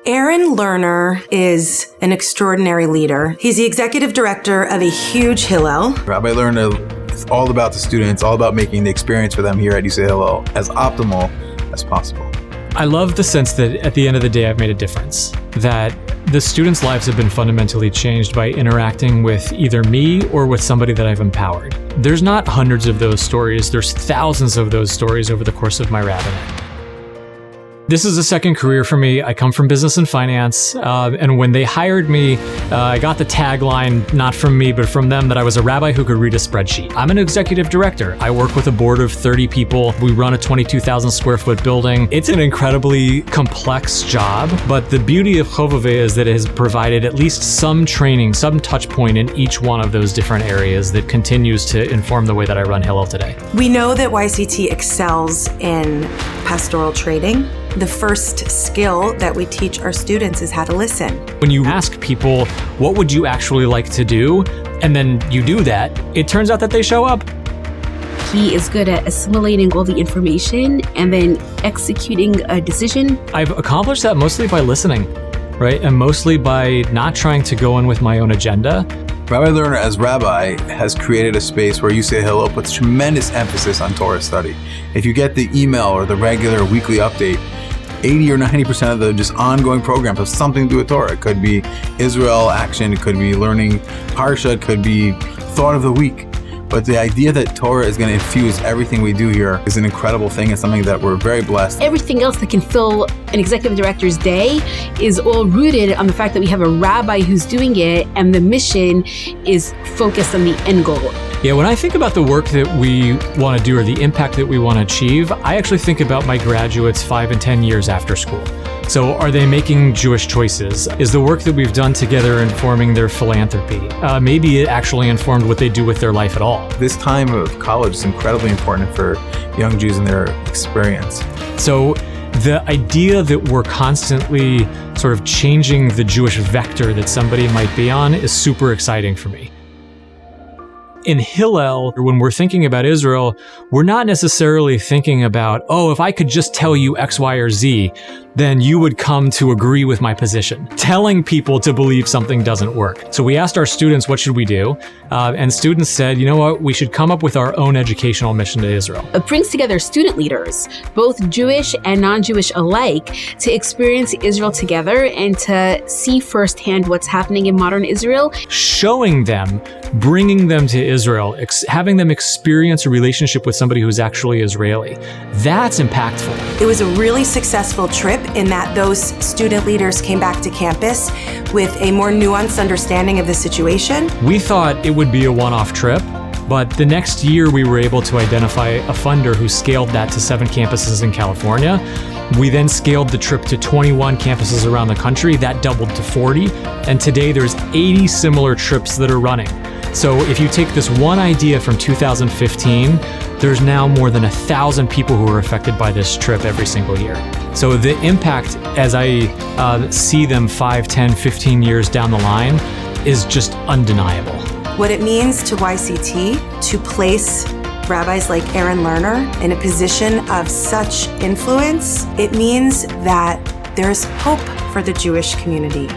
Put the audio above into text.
Aaron Lerner is an extraordinary leader. He's the executive director of a huge Hillel. Rabbi Lerner is all about the students, all about making the experience for them here at UCLA Hillel as optimal as possible. I love the sense that at the end of the day, I've made a difference, that the students' lives have been fundamentally changed by interacting with either me or with somebody that I've empowered. There's not hundreds of those stories, there's thousands of those stories over the course of my rabbinate. This is a second career for me. I come from business and finance, and when they hired me, I got the tagline, not from me, but from them, that I was a rabbi who could read a spreadsheet. I'm an executive director. I work with a board of 30 people. We run a 22,000 square foot building. It's an incredibly complex job, but the beauty of Choveveh is that it has provided at least some training, some touch point in each one of those different areas that continues to inform the way that I run Hillel today. We know that YCT excels in pastoral training. The first skill that we teach our students is how to listen. When you ask people, what would you actually like to do? And then you do that, it turns out that they show up. He is good at assimilating all the information and then executing a decision. I've accomplished that mostly by listening, right? And mostly by not trying to go in with my own agenda. Rabbi Lerner, as rabbi, has created a space where UCLA Hillel puts tremendous emphasis on Torah study. If you get the email or the regular weekly update, 80 or 90% of the just ongoing programs have something to do with Torah. It could be Israel action, it could be learning Parsha, it could be thought of the week. But the idea that Torah is going to infuse everything we do here is an incredible thing. It's something that we're very blessed. Everything else that can fill an executive director's day is all rooted on the fact that we have a rabbi who's doing it, and the mission is focused on the end goal. Yeah, when I think about the work that we want to do or the impact that we want to achieve, I actually think about my graduates 5 and 10 years after school. So are they making Jewish choices? Is the work that we've done together informing their philanthropy? Maybe it actually informed what they do with their life at all. This time of college is incredibly important for young Jews and their experience. So the idea that we're constantly sort of changing the Jewish vector that somebody might be on is super exciting for me. In Hillel, when we're thinking about Israel, we're not necessarily thinking about, oh, if I could just tell you X, Y, or Z, then you would come to agree with my position. Telling people to believe something doesn't work. So we asked our students, what should we do? And students said, you know what, we should come up with our own educational mission to Israel. It brings together student leaders, both Jewish and non-Jewish alike, to experience Israel together and to see firsthand what's happening in modern Israel. Showing them, bringing them to Israel, having them experience a relationship with somebody who's actually Israeli. That's impactful. It was a really successful trip in that those student leaders came back to campus with a more nuanced understanding of the situation. We thought it would be a one-off trip, but the next year we were able to identify a funder who scaled that to 7 campuses in California. We then scaled the trip to 21 campuses around the country. That doubled to 40. And today there's 80 similar trips that are running. So if you take this one idea from 2015, there's now more than 1,000 people who are affected by this trip every single year. So the impact, as I see them 5, 10, 15 years down the line, is just undeniable. What it means to YCT to place rabbis like Aaron Lerner in a position of such influence, it means that there's hope for the Jewish community.